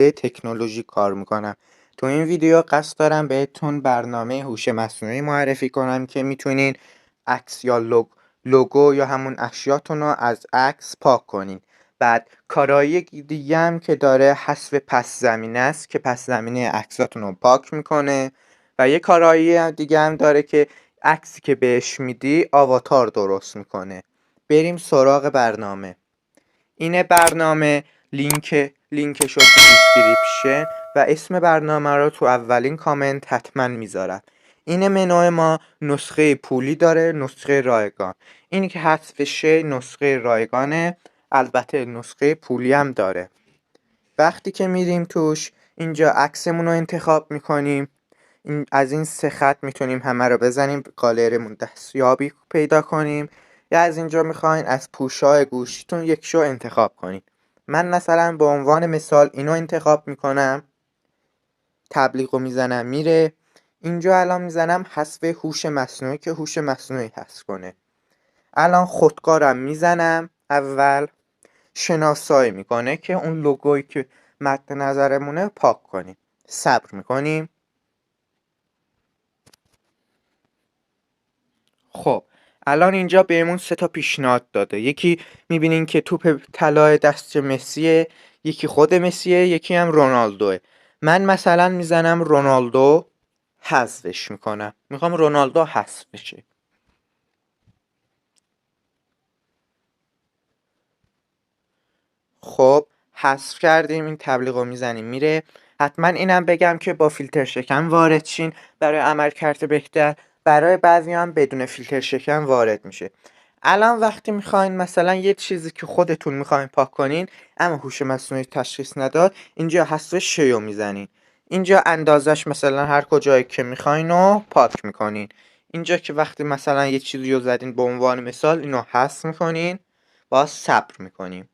تکنولوژی کار میکنم. تو این ویدیو قصد دارم بهتون برنامه هوش مصنوعی معرفی کنم که میتونین عکس یا لوگو یا همون اشیاتون رو از عکس پاک کنین. بعد کارایی دیگه هم که داره حذف پس زمینه است که پس زمینه عکساتون رو پاک میکنه و یه کارایی دیگه هم داره که عکسی که بهش میدی آواتار درست میکنه. بریم سراغ برنامه. این برنامه لینکش رو تو دیسکریپشن و اسم برنامه رو تو اولین کامنت حتما میذارم. این منو ما نسخه پولی داره، نسخه رایگان. اینی که حذفشه نسخه رایگانه، البته نسخه پولی هم داره. وقتی که میریم توش اینجا عکسمون رو انتخاب میکنیم. از این 3 خط میتونیم همه رو بزنیم، گالریمون دستیابی پیدا کنیم، یا از اینجا میخواین از پوشای گوشیتون یکشو انتخاب کنید. من مثلا به عنوان مثال اینو انتخاب میکنم، تبلیغ رو میزنم میره. اینجا الان میزنم حذف هوش مصنوعی که هوش مصنوعی حذف کنه. الان خودکارم میزنم، اول شناسایی میکنه که اون لوگویی که مد نظرمونه پاک کنیم. صبر میکنیم. خب الان اینجا بهمون 3 تا پیشنهاد داده. یکی میبینین که توپ طلای دست مسیه، یکی خود مسیه، یکی هم رونالدوه. من مثلا میزنم رونالدو، حذفش میکنم. میخوام رونالدو حذف بشه. خب حذف کردیم. این تبلیغ رو میزنیم میره. حتما اینم بگم که با فیلتر شکن وارد شین برای عملکرد بهتر. برای بعضی هم بدون فیلتر شکن وارد میشه. الان وقتی میخواین مثلا یه چیزی که خودتون میخواین پاک کنین اما هوش مصنوعی تشخیص نداد، اینجا حذف شیو میزنین. اینجا اندازش مثلا هر کجایی که میخواین رو پاک میکنین. اینجا که وقتی مثلا یه چیزی رو زدین به عنوان مثال اینو حذف میکنین، باز صبر میکنیم.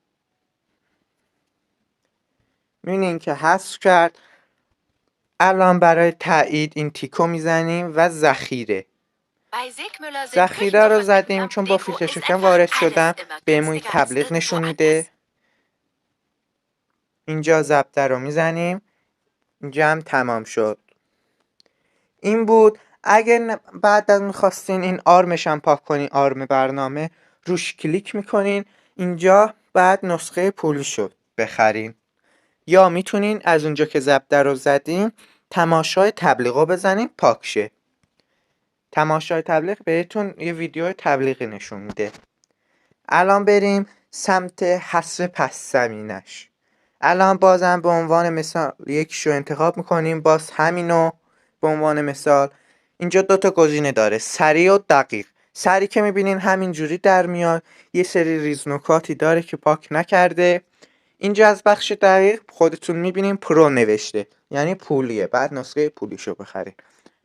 میبینین که حذف کرد. الان برای تایید این تیکو میزنیم و ذخیره رو زدیم چون با فیلتر شکن وارد شدم بهمون تبلیغ نشون میده. اینجا ضبط رو میزنیم. اینجا هم تمام شد. این بود. اگر بعد از میخواستین این آرمش هم پاک کنین، آرم برنامه، روش کلیک میکنین. اینجا بعد نسخه پولی شد بخرین، یا میتونین از اونجا که ضبط رو زدین تماشای تبلیغ رو بزنین پاک شه. تماشای تبلیغ بهتون یه ویدیو تبلیغی نشون میده. الان بریم سمت حذف پس زمینش. الان بازم به عنوان مثال یکیشو انتخاب میکنیم، باز همینو به عنوان مثال. اینجا 2 تا گزینه داره، سریع و دقیق. سریع که میبینین همینجوری در میاد، یه سری ریزنکاتی داره که پاک نکرده. اینجا از بخش دقیق خودتون میبینین پرو نوشته، یعنی پولیه، بعد نسخه پولیشو بخرین.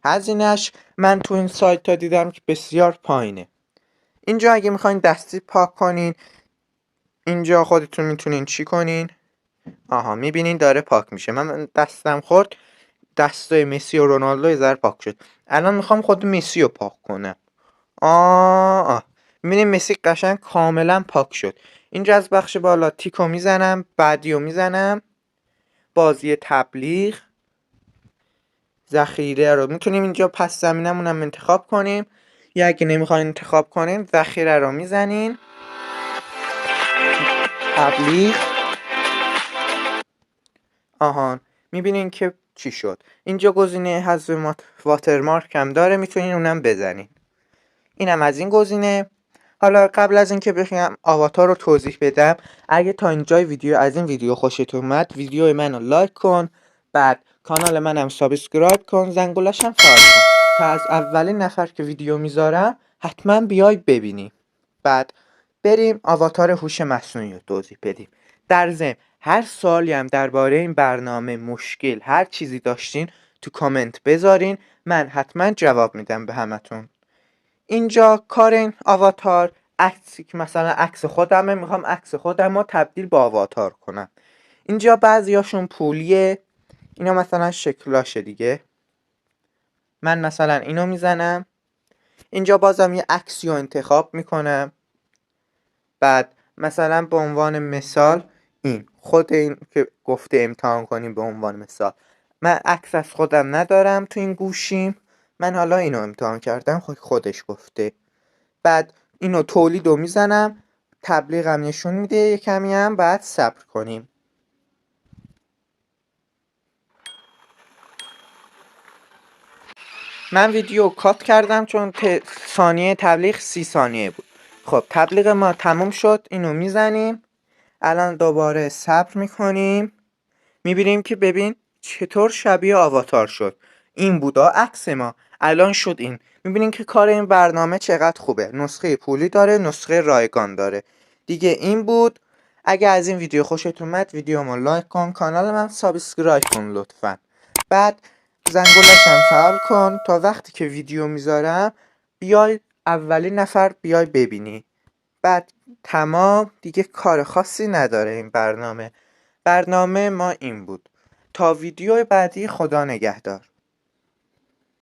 هزینه‌اش من تو این سایت ها دیدم که بسیار پایینه. اینجا اگه میخواین دستی پاک کنین، اینجا خودتون میتونین چی کنین. آها میبینین داره پاک میشه. من دستم خورد، دستای مسی و رونالدو یه ذره پاک شد. الان میخوام خود مسی رو پاک کنم. میبینین مسی قشنگ کاملا پاک شد. اینجا از بخش بالا تیکو میزنم، بعدیو میزنم، بازی تبلیغ، ذخیره رو میتونیم اینجا پس زمینمون هم انتخاب کنیم، یا اگه نمیخواین انتخاب کنیم ذخیره رو میزنین، تبلیغ. آهان میبینین که چی شد. اینجا گزینه حذف واترمارک هم داره، میتونین اونم بزنین. اینم از این گزینه. حالا قبل از اینکه بخوام آواتار رو توضیح بدم، اگه تا اینجای ویدیو از این ویدیو خوشت اومد ویدیو منو لایک کن، بعد کانال منم سابسکرایب کن، زنگولش هم فعال کن تا از اولین نفر که ویدیو میذارم حتما بیای ببینی. بعد بریم آواتار هوش مصنوعی رو توضیح بدیم. در ضمن هر سوالی هم درباره این برنامه، مشکل، هر چیزی داشتین تو کامنت بذارین، من حتما جواب میدم به همتون. اینجا کار این آواتار عکسی که مثلا عکس خودمه، میخوام عکس خودم رو تبدیل به آواتار کنم. اینجا بعضیاشون پولیه، اینا مثلا شکلاشه دیگه. من مثلا اینو میزنم. اینجا بازم یه عکسی رو انتخاب میکنم. بعد مثلا به عنوان مثال این خود این که گفته امتحان کنیم به عنوان مثال. من عکس از خودم ندارم تو این گوشیم، من حالا اینو امتحان کردم، خودش گفته. بعد اینو تولیدو میزنم، تبلیغم نشون میده، یه کمی هم بعد صبر کنیم. من ویدیو کات کردم چون ثانیه تبلیغ 30 ثانیه بود. خب تبلیغ ما تموم شد، اینو میزنیم. الان دوباره صبر میکنیم، میبینیم که ببین چطور شبیه آواتار شد. این بودا عکس ما، الان شد این. میبینیم که کار این برنامه چقدر خوبه. نسخه پولی داره، نسخه رایگان داره. دیگه این بود. اگه از این ویدیو خوشت اومد ویدیومو لایک کن، کانال من سابسکرایب کن لطفا. بعد زنگولش هم فعال کن تا وقتی که ویدیو میذارم بیای اولین نفر بیای ببینی. بعد تمام دیگه، کار خاصی نداره این برنامه. برنامه ما این بود. تا ویدیو بعدی، خدا نگهدار.